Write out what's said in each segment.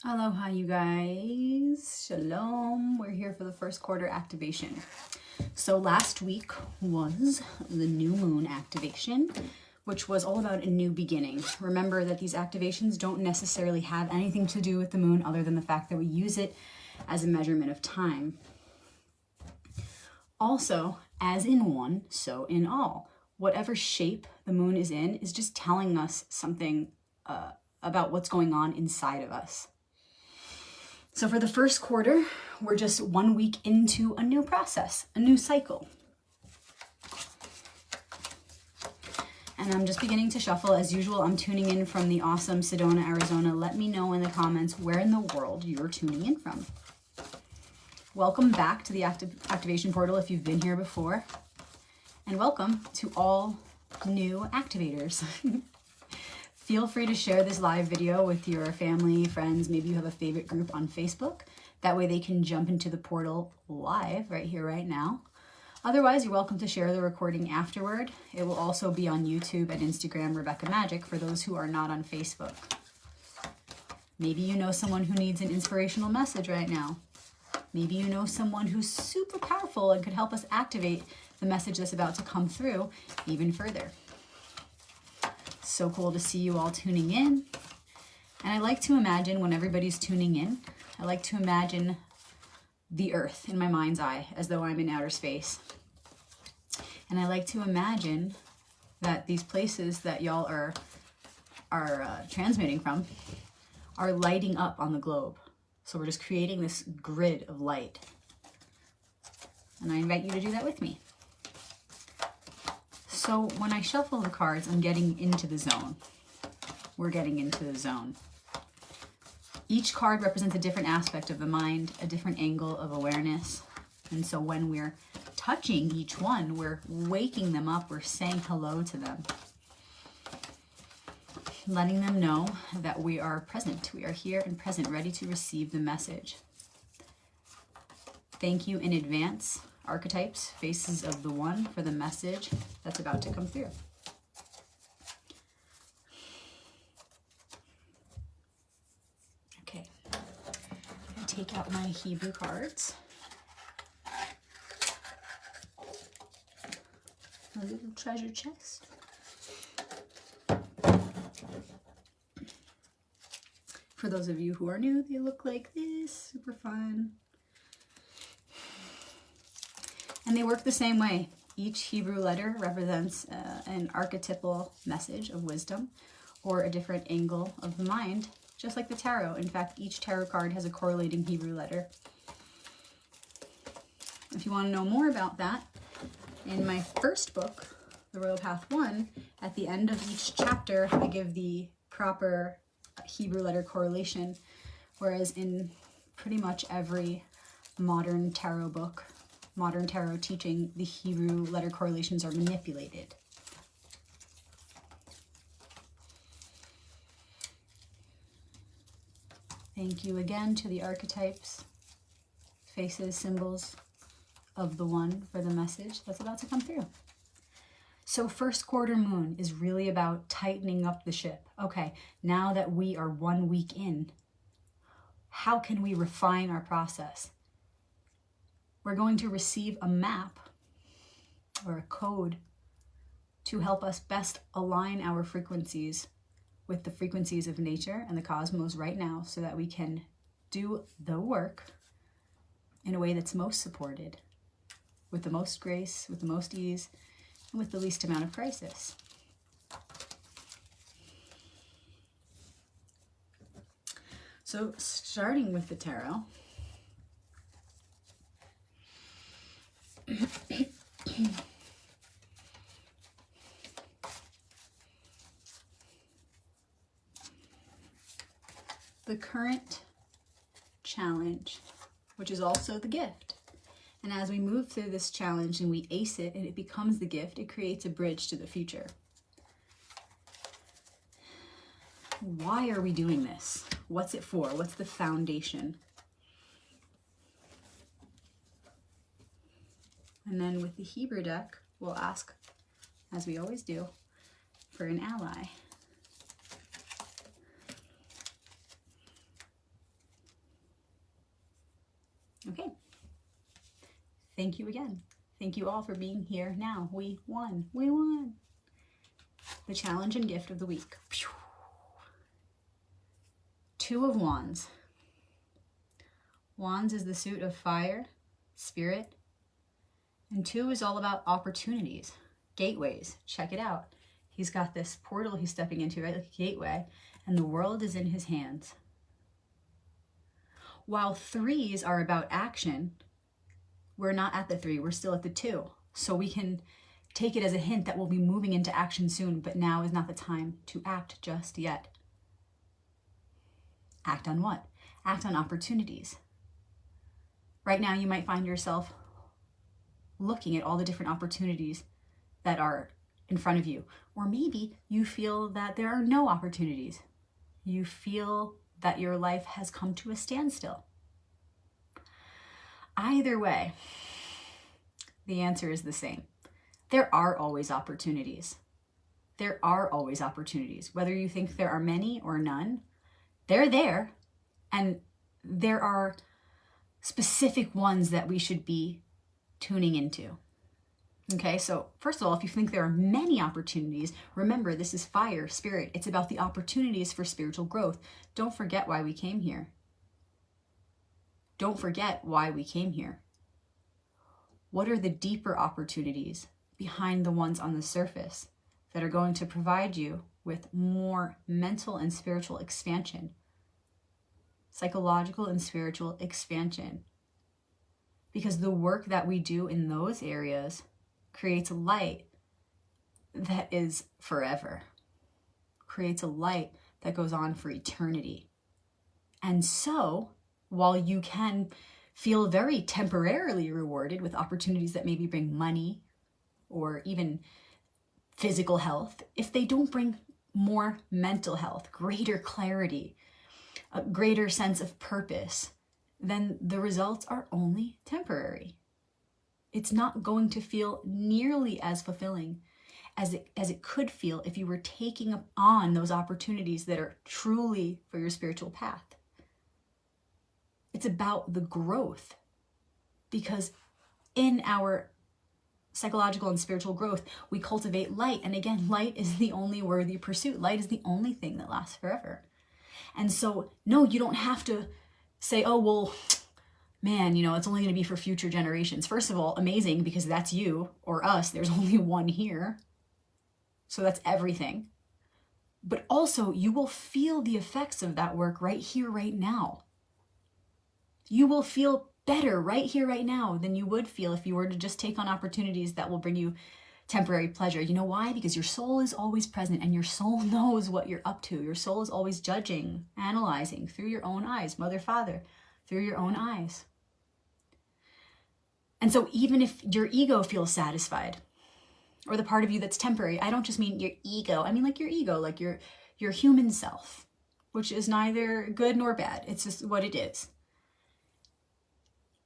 Aloha, you guys. Shalom. We're here for the first quarter activation. So last week was the new moon activation, which was all about a new beginning. Remember that these activations don't necessarily have anything to do with the moon other than the fact that we use it as a measurement of time. Also, as in one, so in all. Whatever shape the moon is in is just telling us something about what's going on inside of us. So for the first quarter, we're just 1 week into a new process, a new cycle. And I'm just beginning to shuffle. As usual, I'm tuning in from the awesome Sedona, Arizona. Let me know in the comments where in the world you're tuning in from. Welcome back to the activation portal if you've been here before. And welcome to all new activators. Feel free to share this live video with your family, friends. Maybe you have a favorite group on Facebook. That way they can jump into the portal live right here, right now. Otherwise, you're welcome to share the recording afterward. It will also be on YouTube and Instagram, Rebecca Magic, for those who are not on Facebook. Maybe you know someone who needs an inspirational message right now. Maybe you know someone who's super powerful and could help us activate the message that's about to come through even further. So cool to see you all tuning in. And I like to imagine when everybody's tuning in, I like to imagine the earth in my mind's eye as though I'm in outer space. And I like to imagine that these places that y'all are transmitting from are lighting up on the globe. So we're just creating this grid of light. And I invite you to do that with me. So when I shuffle the cards, I'm getting into the zone. We're getting into the zone. Each card represents a different aspect of the mind, a different angle of awareness. And so when we're touching each one, we're waking them up, we're saying hello to them. Letting them know that we are present. We are here and present, ready to receive the message. Thank you in advance, archetypes, faces of the one, for the message that's about to come through. Okay, I'm going to take out my Hebrew cards. A little treasure chest. For those of you who are new, they look like this, super fun. And they work the same way. Each Hebrew letter represents an archetypal message of wisdom or a different angle of the mind, just like the tarot. In fact, each tarot card has a correlating Hebrew letter. If you want to know more about that, in my first book, The Royal Path 1, at the end of each chapter, I give the proper Hebrew letter correlation, whereas in pretty much every modern tarot book, modern tarot teaching, the Hebrew letter correlations are manipulated. Thank you again to the archetypes, faces, symbols of the one for the message that's about to come through. So first quarter moon is really about tightening up the ship. Okay, now that we are 1 week in, how can we refine our process? We're going to receive a map or a code to help us best align our frequencies with the frequencies of nature and the cosmos right now so that we can do the work in a way that's most supported, with the most grace, with the most ease, and with the least amount of crisis. So starting with the tarot, the current challenge, which is also the gift. And as we move through this challenge and we ace it and it becomes the gift, it creates a bridge to the future. Why are we doing this? What's it for? What's the foundation? And then with the Hebrew deck, we'll ask, as we always do, for an ally. Okay. Thank you again. Thank you all for being here now. We won. We won. The challenge and gift of the week. Two of Wands. Wands is the suit of fire, spirit. And two is all about opportunities, gateways. Check it out. He's got this portal he's stepping into, right? Like a gateway. And the world is in his hands. While threes are about action, we're not at the 3, we're still at the 2. So we can take it as a hint that we'll be moving into action soon, but now is not the time to act just yet. Act on what? Act on opportunities. Right now you might find yourself looking at all the different opportunities that are in front of you. Or maybe you feel that there are no opportunities. You feel that your life has come to a standstill. Either way, the answer is the same. There are always opportunities. There are always opportunities. Whether you think there are many or none, they're there. And there are specific ones that we should be tuning into. Okay, so first of all, if you think there are many opportunities, remember this is fire, spirit. It's about the opportunities for spiritual growth. Don't forget why we came here. Don't forget why we came here. What are the deeper opportunities behind the ones on the surface that are going to provide you with more mental and spiritual expansion, psychological and spiritual expansion? Because the work that we do in those areas creates a light that is forever, creates a light that goes on for eternity. And so, while you can feel very temporarily rewarded with opportunities that maybe bring money or even physical health, if they don't bring more mental health, greater clarity, a greater sense of purpose, then the results are only temporary. It's not going to feel nearly as fulfilling as it could feel if you were taking on those opportunities that are truly for your spiritual path. It's about the growth, because in our psychological and spiritual growth, we cultivate light. And again, light is the only worthy pursuit. Light is the only thing that lasts forever. And so, no, you don't have to say, oh, well, man, it's only going to be for future generations. First of all, amazing, because that's you or us. There's only one here. So that's everything. But also, you will feel the effects of that work right here, right now. You will feel better right here, right now than you would feel if you were to just take on opportunities that will bring you temporary pleasure. You know why? Because your soul is always present and your soul knows what you're up to. Your soul is always judging, analyzing through your own eyes, mother, father, through your own eyes. And so even if your ego feels satisfied, or the part of you that's temporary, I don't just mean your ego. I mean like your ego, like your human self, which is neither good nor bad. It's just what it is.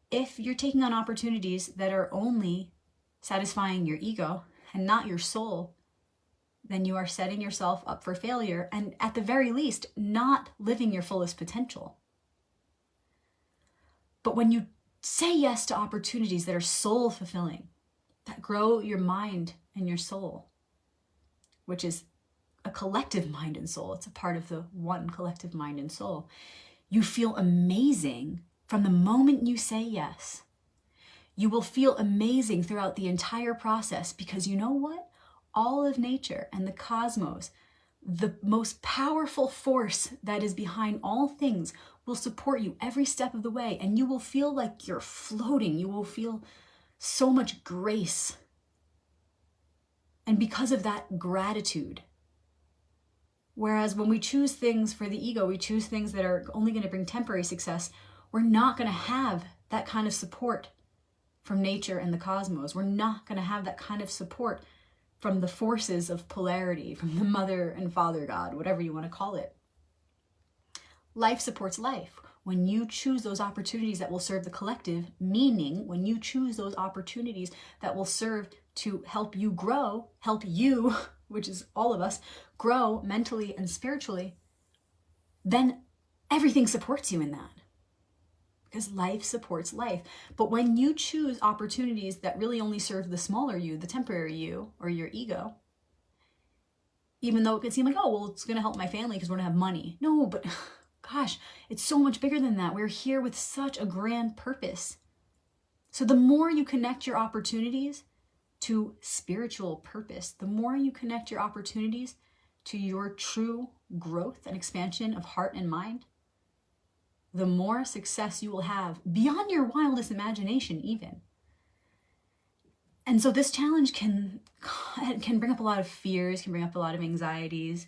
If you're taking on opportunities that are only satisfying your ego and not your soul, then you are setting yourself up for failure and at the very least, not living your fullest potential. But when you say yes to opportunities that are soul fulfilling, that grow your mind and your soul, which is a collective mind and soul, it's a part of the one collective mind and soul, you feel amazing from the moment you say yes. You will feel amazing throughout the entire process, because you know what? All of nature and the cosmos, the most powerful force that is behind all things, will support you every step of the way, and you will feel like you're floating. You will feel so much grace. And because of that, gratitude. Whereas when we choose things for the ego, we choose things that are only going to bring temporary success, we're not going to have that kind of support from nature and the cosmos. We're not going to have that kind of support from the forces of polarity, from the mother and father God, whatever you want to call it. Life supports life. When you choose those opportunities that will serve the collective, meaning when you choose those opportunities that will serve to help you grow, help you, which is all of us, grow mentally and spiritually, then everything supports you in that. because life supports life. But when you choose opportunities that really only serve the smaller you, the temporary you, or your ego, even though it could seem like, oh, well, it's going to help my family because we're going to have money. No, but gosh, it's so much bigger than that. We're here with such a grand purpose. So the more you connect your opportunities to spiritual purpose, the more you connect your opportunities to your true growth and expansion of heart and mind, the more success you will have beyond your wildest imagination even. And so this challenge can bring up a lot of fears, can bring up a lot of anxieties.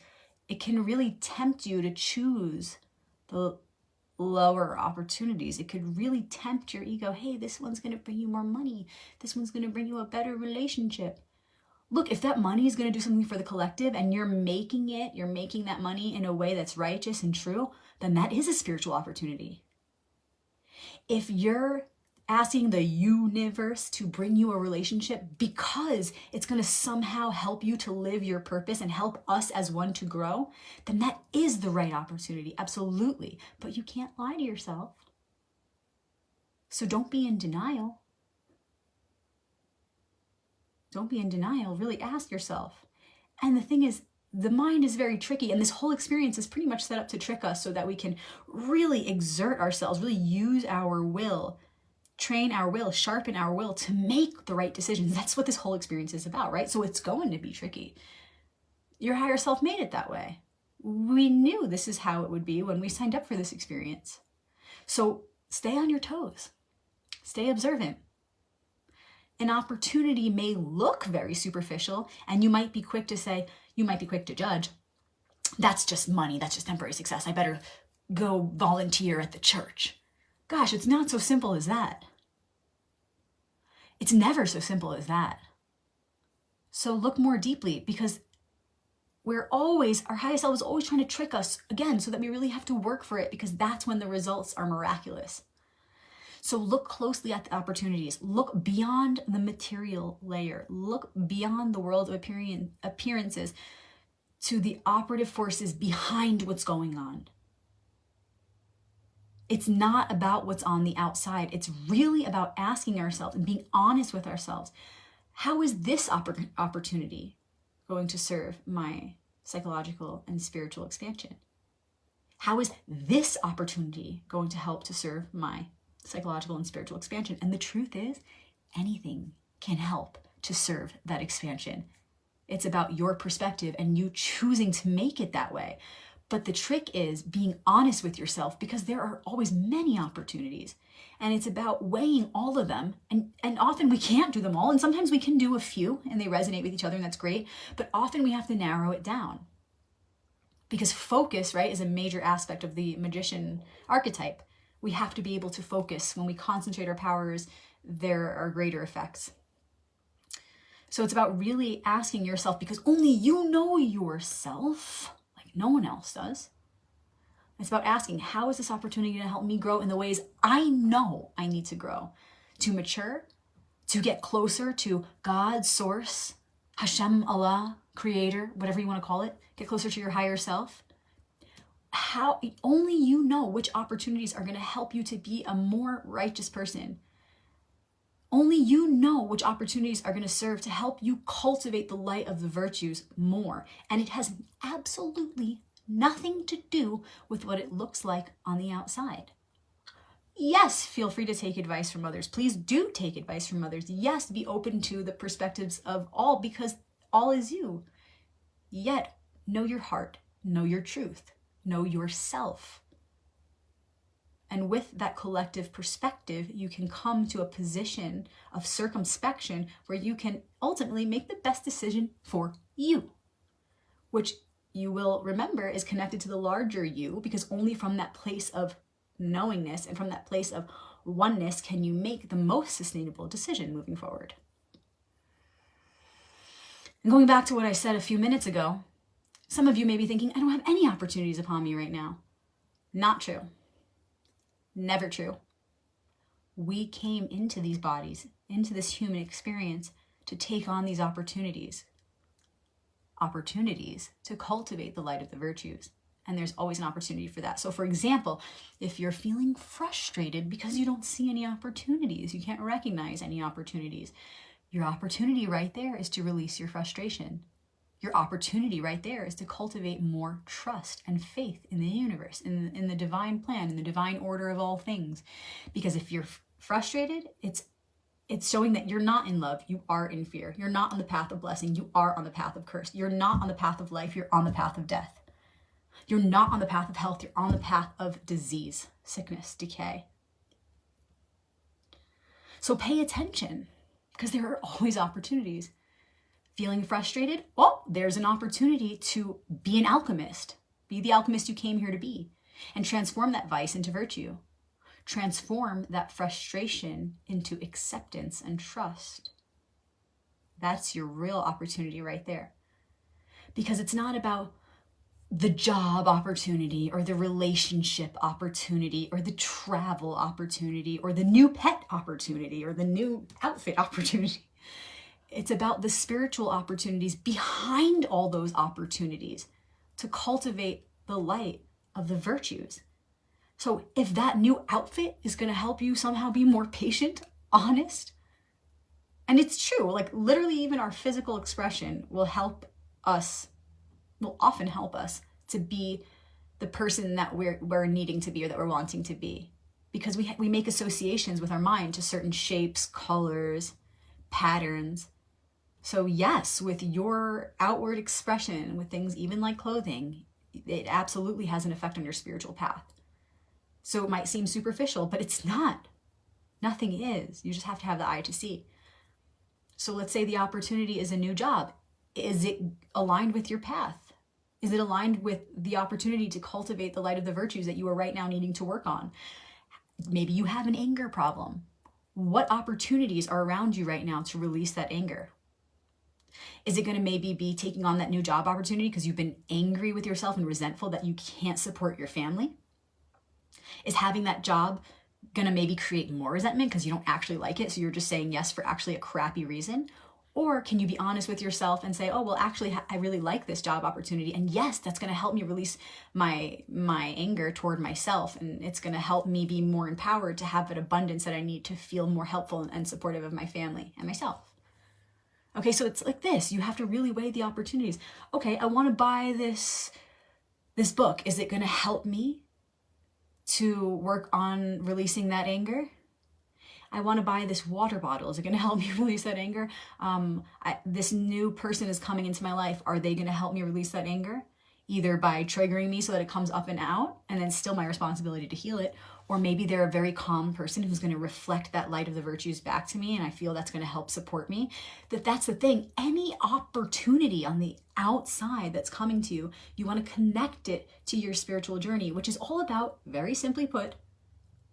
It can really tempt you to choose the lower opportunities. It could really tempt your ego. Hey, this one's going to bring you more money. This one's going to bring you a better relationship. Look, if that money is going to do something for the collective and you're making that money in a way that's righteous and true, then that is a spiritual opportunity. If you're asking the universe to bring you a relationship because it's going to somehow help you to live your purpose and help us as one to grow, then that is the right opportunity, absolutely. But you can't lie to yourself. So don't be in denial. Don't be in denial. Really ask yourself. And the thing is, the mind is very tricky, and this whole experience is pretty much set up to trick us so that we can really exert ourselves, really use our will, train our will, sharpen our will to make the right decisions. That's what this whole experience is about, right? So it's going to be tricky. Your higher self made it that way. We knew this is how it would be when we signed up for this experience. So stay on your toes. Stay observant. An opportunity may look very superficial, and you might be quick to judge, that's just money, that's just temporary success. I better go volunteer at the church. Gosh, it's not so simple as that. It's never so simple as that. So look more deeply, because our highest self is always trying to trick us again so that we really have to work for it, because that's when the results are miraculous. So look closely at the opportunities. Look beyond the material layer. Look beyond the world of appearances to the operative forces behind what's going on. It's not about what's on the outside. It's really about asking ourselves and being honest with ourselves. How is this opportunity going to serve my psychological and spiritual expansion? How is this opportunity going to help to serve my psychological and spiritual expansion? And the truth is, anything can help to serve that expansion. It's about your perspective and you choosing to make it that way. But the trick is being honest with yourself, because there are always many opportunities, and it's about weighing all of them. And often we can't do them all, and sometimes we can do a few and they resonate with each other, and that's great. But often we have to narrow it down, because focus, right, is a major aspect of the magician archetype. We have to be able to focus. When we concentrate our powers, there are greater effects. So it's about really asking yourself, because only you know yourself, like no one else does. It's about asking, how is this opportunity going to help me grow in the ways I know I need to grow, to mature, to get closer to God, source, Hashem, Allah, creator, whatever you want to call it, get closer to your higher self. How only you know which opportunities are going to help you to be a more righteous person. Only you know which opportunities are going to serve to help you cultivate the light of the virtues more. And it has absolutely nothing to do with what it looks like on the outside. Yes, feel free to take advice from others. Please do take advice from others. Yes, be open to the perspectives of all, because all is you. Yet, know your heart, know your truth. Know yourself. And with that collective perspective, you can come to a position of circumspection where you can ultimately make the best decision for you, which you will remember is connected to the larger you, because only from that place of knowingness and from that place of oneness can you make the most sustainable decision moving forward. And going back to what I said a few minutes ago, some of you may be thinking, I don't have any opportunities upon me right now. Not true. Never true. We came into these bodies, into this human experience, to take on these opportunities to cultivate the light of the virtues. And there's always an opportunity for that. So for example, if you're feeling frustrated because you don't see any opportunities, you can't recognize any opportunities, your opportunity right there is to release your frustration. Your opportunity right there is to cultivate more trust and faith in the universe, in the divine plan, in the divine order of all things. Because if you're frustrated, it's showing that you're not in love, you are in fear. You're not on the path of blessing, you are on the path of curse. You're not on the path of life, you're on the path of death. You're not on the path of health, you're on the path of disease, sickness, decay. So pay attention, because there are always opportunities. Feeling frustrated? Well, there's an opportunity to be an alchemist. Be the alchemist you came here to be, and transform that vice into virtue. Transform that frustration into acceptance and trust. That's your real opportunity right there. Because it's not about the job opportunity or the relationship opportunity or the travel opportunity or the new pet opportunity or the new outfit opportunity. It's about the spiritual opportunities behind all those opportunities to cultivate the light of the virtues. So if that new outfit is going to help you somehow be more patient, honest, and it's true, like literally even our physical expression will often help us to be the person that we're needing to be or that we're wanting to be. Because we make associations with our mind to certain shapes, colors, patterns. So yes, with your outward expression, with things even like clothing, it absolutely has an effect on your spiritual path. So it might seem superficial, but it's not. Nothing is. You just have to have the eye to see. So let's say the opportunity is a new job. Is it aligned with your path? Is it aligned with the opportunity to cultivate the light of the virtues that you are right now needing to work on? Maybe you have an anger problem. What opportunities are around you right now to release that anger? Is it going to maybe be taking on that new job opportunity because you've been angry with yourself and resentful that you can't support your family? Is having that job going to maybe create more resentment because you don't actually like it, so you're just saying yes for actually a crappy reason? Or can you be honest with yourself and say, oh, well, actually, I really like this job opportunity. And yes, that's going to help me release my anger toward myself. And it's going to help me be more empowered to have that abundance that I need to feel more helpful and supportive of my family and myself. Okay, so it's like this. You have to really weigh the opportunities. Okay, I want to buy this book. Is it going to help me to work on releasing that anger? I want to buy this water bottle. Is it going to help me release that anger? This new person is coming into my life. Are they going to help me release that anger? Either by triggering me so that it comes up and out, and then still my responsibility to heal it. Or maybe they're a very calm person who's going to reflect that light of the virtues back to me, and I feel that's going to help support me. That's the thing. Any opportunity on the outside that's coming to you, you want to connect it to your spiritual journey, which is all about, very simply put,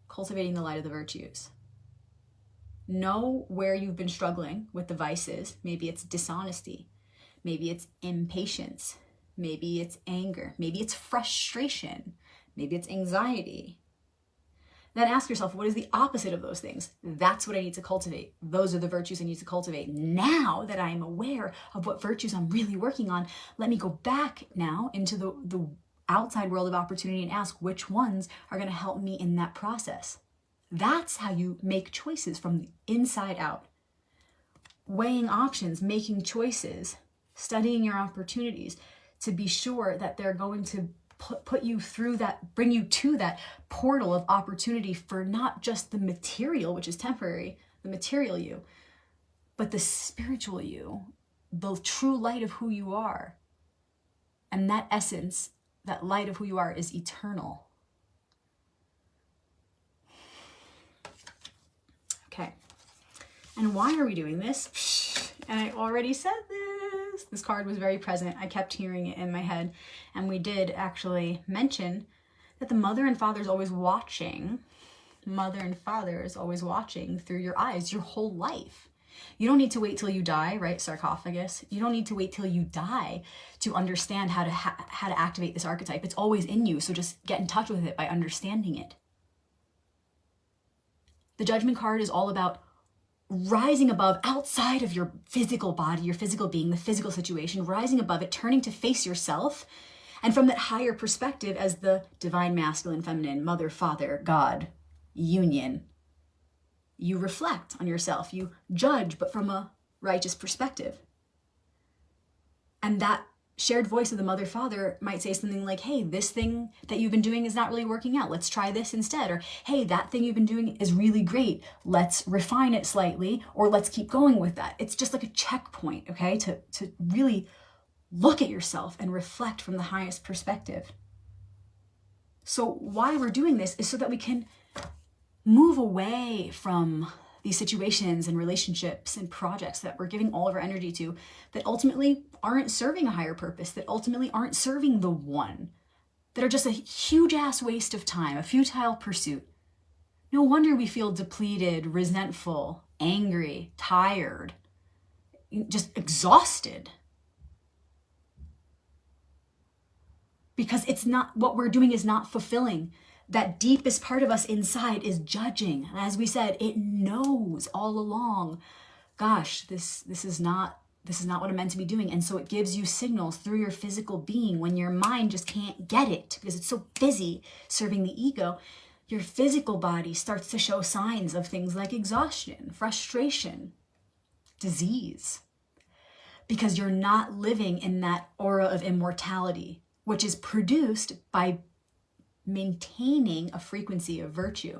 cultivating the light of the virtues. Know where you've been struggling with the vices. Maybe it's dishonesty. Maybe it's impatience. Maybe it's anger. Maybe it's frustration. Maybe it's anxiety. Then ask yourself, what is the opposite of those things? That's what I need to cultivate. Those are the virtues I need to cultivate. Now that I am aware of what virtues I'm really working on, let me go back now into the outside world of opportunity and ask which ones are going to help me in that process. That's how you make choices from the inside out. Weighing options, making choices, studying your opportunities to be sure that they're going to put you through that, bring you to that portal of opportunity for not just the material, which is temporary, the material you, but the spiritual you, the true light of who you are. And that essence, that light of who you are, is eternal. Okay. And why are we doing this? And I already said this. This card was very present. I kept hearing it in my head. And we did actually mention that the mother and father is always watching. Mother and father is always watching through your eyes your whole life. You don't need to wait till you die, right? Sarcophagus. You don't need to wait till you die to understand how to activate this archetype. It's always in you. So just get in touch with it by understanding it. The Judgment card is all about rising above, outside of your physical body, your physical being, the physical situation, rising above it, turning to face yourself And from that higher perspective as the divine masculine, feminine, mother, father, God, union, you reflect on yourself. You judge, but from a righteous perspective. And that shared voice of the mother, father might say something like, hey, this thing that you've been doing is not really working out. Let's try this instead. Or, hey, that thing you've been doing is really great. Let's refine it slightly, or let's keep going with that. It's just like a checkpoint, okay, to really look at yourself and reflect from the highest perspective. So why we're doing this is so that we can move away from these situations and relationships and projects that we're giving all of our energy to that ultimately aren't serving a higher purpose, that ultimately aren't serving the one, that are just a huge ass waste of time, a futile pursuit. No wonder we feel depleted, resentful, angry, tired, just exhausted. Because it's not, what we're doing is not fulfilling. That deepest part of us inside is judging. And as we said, it knows all along, gosh, this is not what I'm meant to be doing. And so it gives you signals through your physical being when your mind just can't get it because it's so busy serving the ego. Your physical body starts to show signs of things like exhaustion, frustration, disease, because you're not living in that aura of immortality, which is produced by maintaining a frequency of virtue.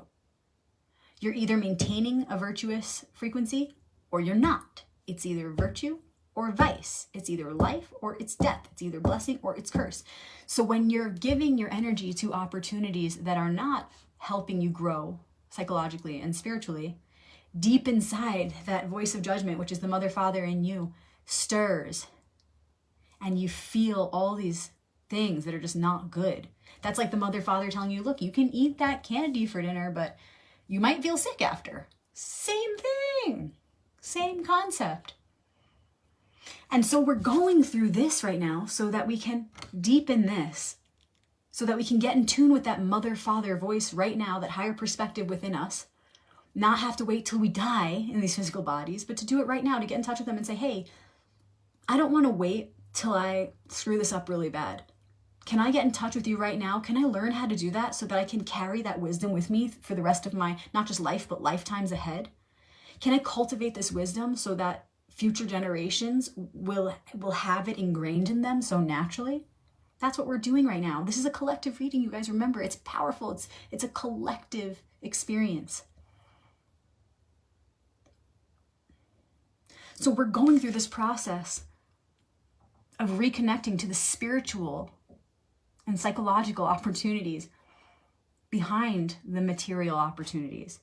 You're either maintaining a virtuous frequency or you're not. It's either virtue or vice. It's either life or it's death. It's either blessing or it's curse. So when you're giving your energy to opportunities that are not helping you grow psychologically and spiritually, deep inside, that voice of judgment, which is the mother, father in you, stirs. And you feel all these things that are just not good. That's like the mother, father telling you, look, you can eat that candy for dinner, but you might feel sick after. Same thing, same concept. And so we're going through this right now so that we can deepen this, so that we can get in tune with that mother, father voice right now, that higher perspective within us, not have to wait till we die in these physical bodies, but to do it right now, to get in touch with them and say, hey, I don't want to wait till I screw this up really bad. Can I get in touch with you right now? Can I learn how to do that so that I can carry that wisdom with me for the rest of my, not just life, but lifetimes ahead? Can I cultivate this wisdom so that future generations will have it ingrained in them so naturally? That's what we're doing right now. This is a collective reading, you guys. Remember, it's powerful. It's a collective experience. So we're going through this process of reconnecting to the spiritual and psychological opportunities behind the material opportunities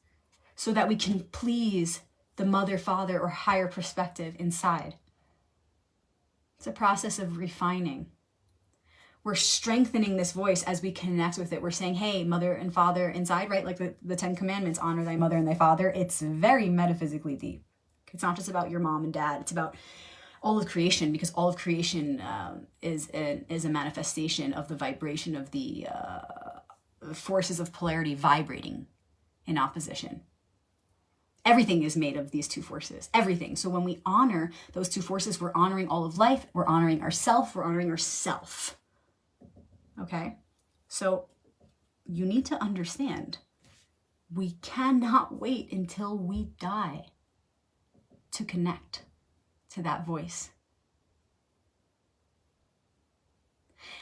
so that we can please the mother, father, or higher perspective inside. It's a process of refining. We're strengthening this voice as we connect with it. We're saying, hey, mother and father inside, right? Like the 10 Commandments, honor thy mother and thy father. It's very metaphysically deep. It's not just about your mom and dad. It's about all of creation, because all of creation is a manifestation of the vibration of the forces of polarity vibrating in opposition. Everything is made of these two forces, everything. So when we honor those two forces, we're honoring all of life, we're honoring ourself, we're honoring ourself. Okay? So you need to understand, we cannot wait until we die to connect to that voice.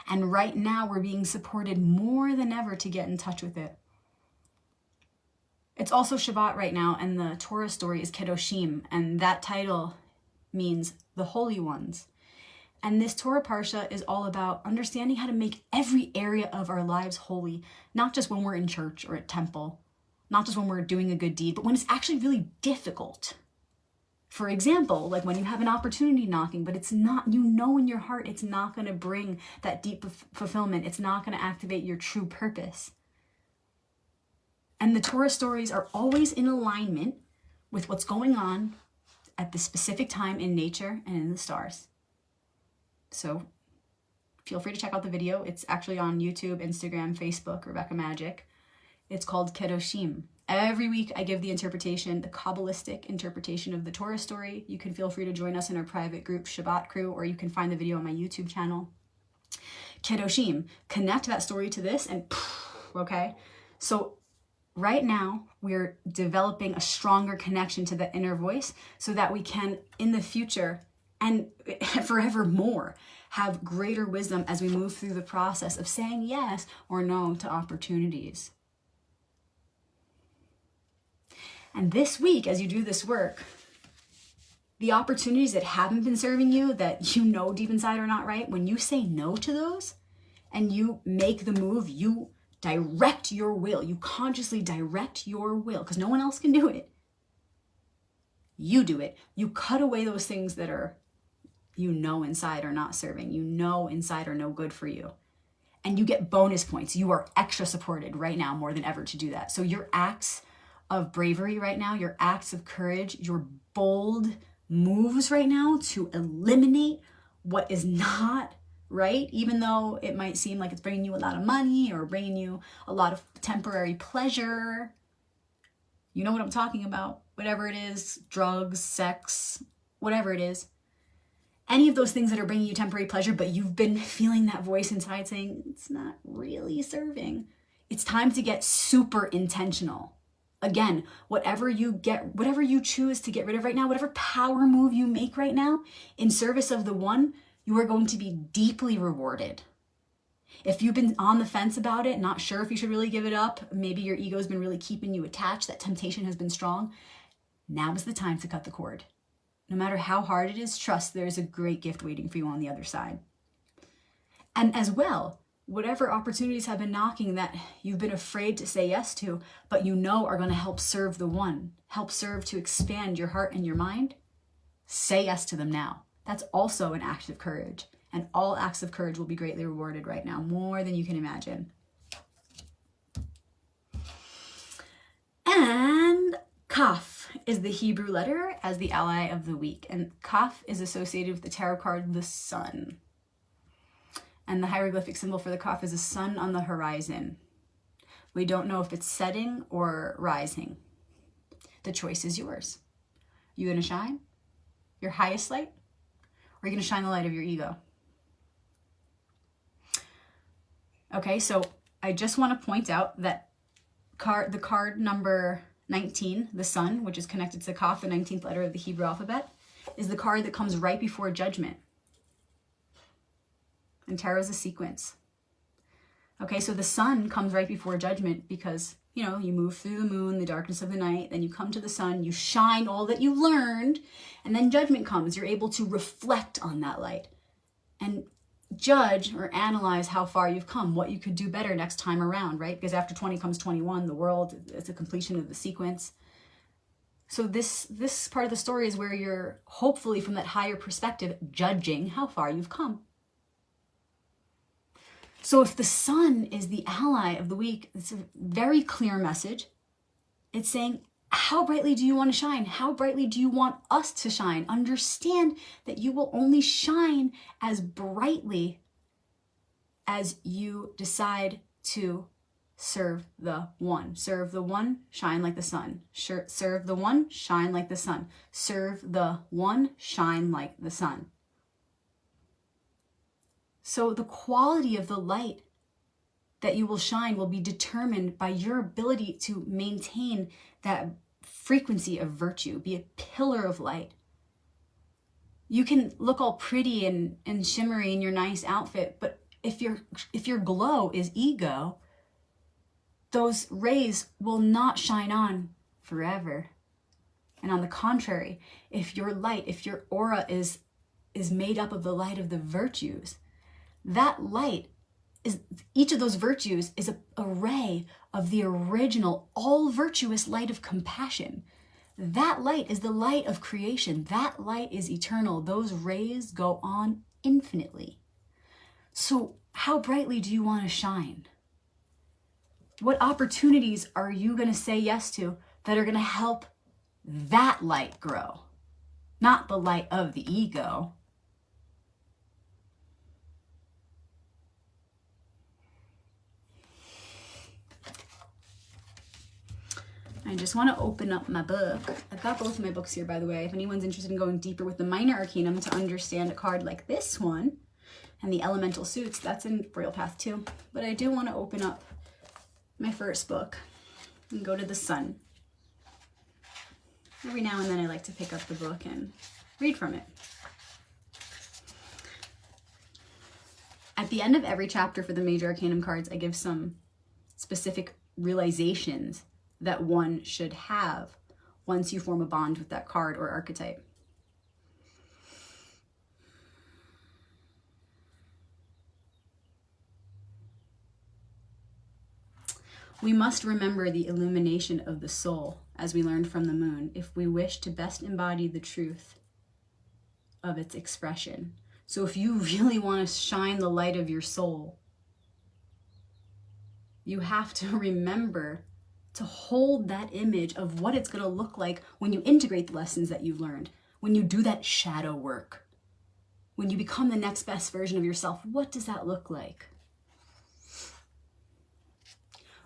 And right now we're being supported more than ever to get in touch with it. It's also Shabbat right now, and the Torah story is Kedoshim, and that title means the holy ones. And this Torah Parsha is all about understanding how to make every area of our lives holy, not just when we're in church or at temple, not just when we're doing a good deed, but when it's actually really difficult. For example, like when you have an opportunity knocking, but it's not, you know in your heart, it's not going to bring that deep fulfillment. It's not going to activate your true purpose. And the Torah stories are always in alignment with what's going on at the specific time in nature and in the stars. So feel free to check out the video. It's actually on YouTube, Instagram, Facebook, Rebecca Magic. It's called Kedoshim. Every week I give the interpretation, the Kabbalistic interpretation of the Torah story. You can feel free to join us in our private group, Shabbat Crew, or you can find the video on my YouTube channel. Kedoshim. Connect that story to this and okay? So right now, we're developing a stronger connection to the inner voice so that we can, in the future and forevermore, have greater wisdom as we move through the process of saying yes or no to opportunities. And this week, as you do this work, the opportunities that haven't been serving you, that you know deep inside are not right, when you say no to those and you make the move, you direct your will. You consciously direct your will because no one else can do it. You do it. You cut away those things that are, you know, inside are not serving. You know inside are no good for you. And you get bonus points. You are extra supported right now more than ever to do that. So your acts of bravery right now, your acts of courage, your bold moves right now to eliminate what is not right, even though it might seem like it's bringing you a lot of money or bringing you a lot of temporary pleasure. You know what I'm talking about. Whatever it is, drugs, sex, whatever it is. Any of those things that are bringing you temporary pleasure, but you've been feeling that voice inside saying, it's not really serving. It's time to get super intentional. Again, whatever you choose to get rid of right now, whatever power move you make right now in service of the one, you are going to be deeply rewarded. If you've been on the fence about it, not sure if you should really give it up, maybe your ego's been really keeping you attached, that temptation has been strong, now is the time to cut the cord. No matter how hard it is, trust there's a great gift waiting for you on the other side. And as well, whatever opportunities have been knocking that you've been afraid to say yes to, but you know are going to help serve the one, help serve to expand your heart and your mind, say yes to them now. That's also an act of courage. And all acts of courage will be greatly rewarded right now, more than you can imagine. And Kaf is the Hebrew letter as the ally of the week. And Kaf is associated with the tarot card, the sun. And the hieroglyphic symbol for the Kaf is a sun on the horizon. We don't know if it's setting or rising. The choice is yours. You gonna shine your highest light? Or are you gonna shine the light of your ego? Okay, so I just want to point out that the card number 19, the sun, which is connected to Kaf, the 19th letter of the Hebrew alphabet, is the card that comes right before judgment. And tarot is a sequence. Okay, so the sun comes right before judgment because, you know, you move through the moon, the darkness of the night, then you come to the sun, you shine all that you learned, and then judgment comes. You're able to reflect on that light and judge or analyze how far you've come, what you could do better next time around, right? Because after 20 comes 21, the world, it's a completion of the sequence. So this part of the story is where you're hopefully from that higher perspective judging how far you've come. So if the sun is the ally of the week, it's a very clear message. It's saying, how brightly do you want to shine? How brightly do you want us to shine? Understand that you will only shine as brightly as you decide to serve the one. Serve the one, shine like the sun. Serve the one, shine like the sun. Serve the one, shine like the sun. So the quality of the light that you will shine will be determined by your ability to maintain that frequency of virtue, be a pillar of light. You can look all pretty and shimmery in your nice outfit, but if your glow is ego, those rays will not shine on forever. And on the contrary, if your light, if your aura is made up of the light of the virtues, that light is, each of those virtues is a ray of the original, all virtuous light of compassion. That light is the light of creation. That light is eternal. Those rays go on infinitely. So how brightly do you want to shine? What opportunities are you going to say yes to that are going to help that light grow? Not the light of the ego. I just want to open up my book. I've got both of my books here, by the way, if anyone's interested in going deeper with the minor arcanum to understand a card like this one And the elemental suits, that's in Royal Path too. But I do want to open up my first book and go to the sun. Every now and then I like to pick up the book and read from it. At the end of every chapter for the Major Arcanum cards, I give some specific realizations that one should have once you form a bond with that card or archetype. We must remember the illumination of the soul, as we learned from the moon, if we wish to best embody the truth of its expression. So if you really want to shine the light of your soul, you have to remember to hold that image of what it's going to look like when you integrate the lessons that you've learned, when you do that shadow work, when you become the next best version of yourself. What does that look like?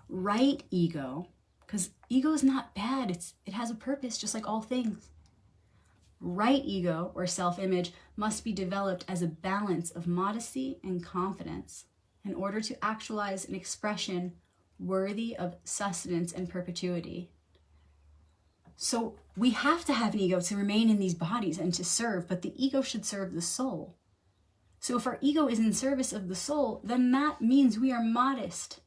Right ego, because ego is not bad. It has a purpose, just like all things. Right ego, or self-image, must be developed as a balance of modesty and confidence in order to actualize an expression worthy of sustenance and perpetuity. So we have to have an ego to remain in these bodies and to serve, but the ego should serve the soul. So if our ego is in service of the soul, then that means we are modest.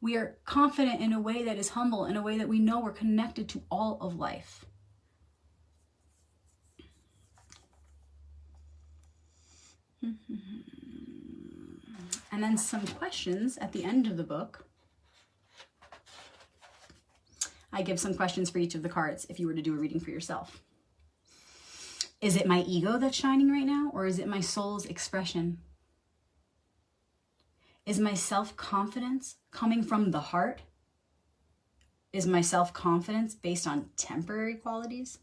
We are confident in a way that is humble, in a way that we know we're connected to all of life. And then some questions at the end of the book. I give some questions for each of the cards if you were to do a reading for yourself. Is it my ego that's shining right now, or is it my soul's expression? Is my self-confidence coming from the heart? Is my self-confidence based on temporary qualities?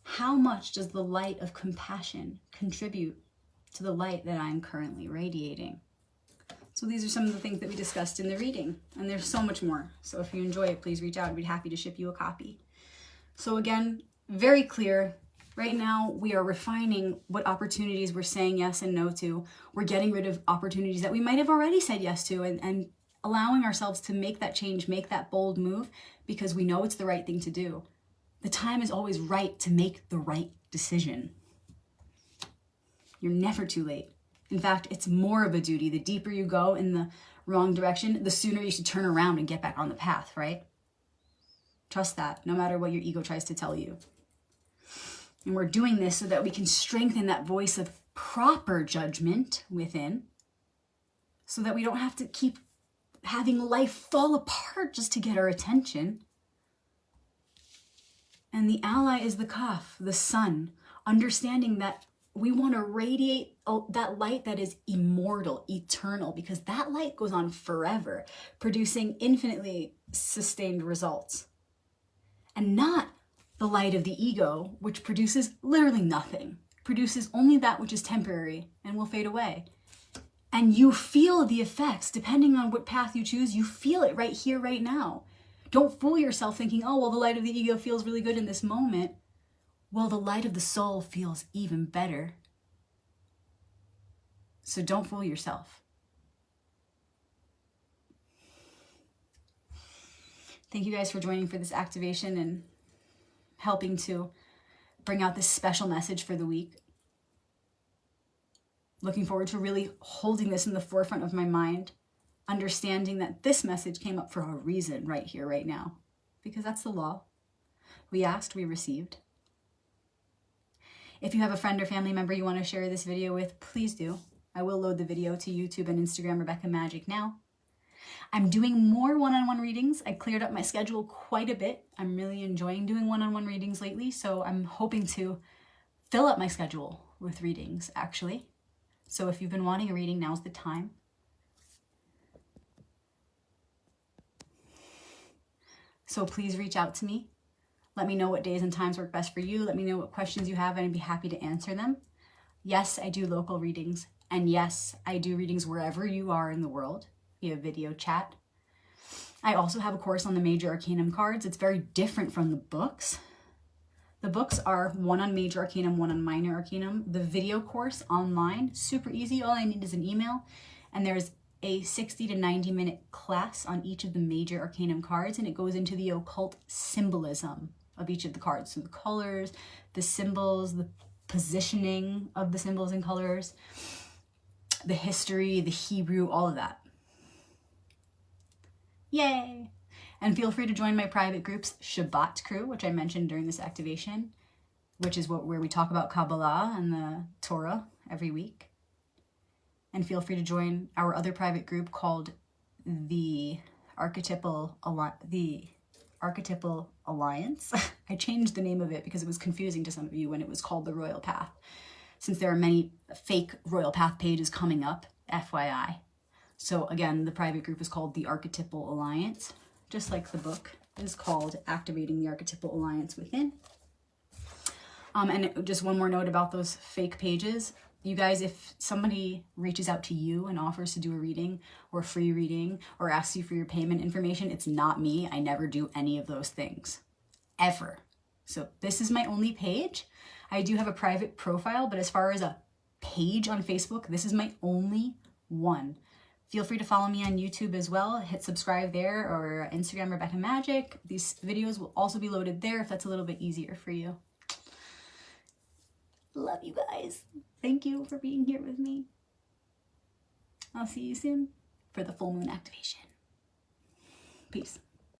How much does the light of compassion contribute to the light that I'm currently radiating? So these are some of the things that we discussed in the reading, and there's so much more. So if you enjoy it, please reach out. I'd be happy to ship you a copy. So again, very clear. Right now, we are refining what opportunities we're saying yes and no to. We're getting rid of opportunities that we might have already said yes to, and allowing ourselves to make that change, make that bold move, because we know it's the right thing to do. The time is always right to make the right decision. You're never too late. In fact, it's more of a duty. The deeper you go in the wrong direction, the sooner you should turn around and get back on the path, right? Trust that, no matter what your ego tries to tell you. And we're doing this so that we can strengthen that voice of proper judgment within, so that we don't have to keep having life fall apart just to get our attention. And the ally is the Kaf, the sun, understanding that we want to radiate that light that is immortal, eternal, because that light goes on forever, producing infinitely sustained results. And not the light of the ego, which produces literally nothing, produces only that which is temporary and will fade away. And you feel the effects, depending on what path you choose, you feel it right here, right now. Don't fool yourself thinking, oh, well, the light of the ego feels really good in this moment. Well, the light of the soul feels even better. So don't fool yourself. Thank you guys for joining for this activation and helping to bring out this special message for the week. Looking forward to really holding this in the forefront of my mind, understanding that this message came up for a reason right here, right now, because that's the law. We asked, we received. If you have a friend or family member you want to share this video with, please do. I will load the video to YouTube and Instagram, Rebecca Magic, now. I'm doing more one-on-one readings. I cleared up my schedule quite a bit. I'm really enjoying doing one-on-one readings lately, so I'm hoping to fill up my schedule with readings, actually. So if you've been wanting a reading, now's the time. So please reach out to me. Let me know what days and times work best for you. Let me know what questions you have, and I'd be happy to answer them. Yes, I do local readings. And yes, I do readings wherever you are in the world via video chat. I also have a course on the Major Arcanum cards. It's very different from the books. The books are one on Major Arcanum, one on Minor Arcanum. The video course online, super easy. All I need is an email. And there's a 60 to 90 minute class on each of the Major Arcanum cards, and it goes into the occult symbolism of each of the cards. So the colors, the symbols, the positioning of the symbols and colors, the history, the Hebrew, all of that. Yay! And feel free to join my private groups, Shabbat Crew, which I mentioned during this activation, which is where we talk about Kabbalah and the Torah every week. And feel free to join our other private group called the Archetypal Alliance. I changed the name of it because it was confusing to some of you when it was called the Royal Path, since there are many fake Royal Path pages coming up, FYI. So again, the private group is called the Archetypal Alliance, just like the book is called Activating the Archetypal Alliance Within. And just one more note about those fake pages. You guys, if somebody reaches out to you and offers to do a reading or a free reading or asks you for your payment information, it's not me. I never do any of those things, ever. So this is my only page. I do have a private profile, but as far as a page on Facebook, this is my only one. Feel free to follow me on YouTube as well. Hit subscribe there, or Instagram, Rebecca Magic. These videos will also be loaded there if that's a little bit easier for you. Love you guys. Thank you for being here with me. I'll see you soon for the full moon activation. Peace.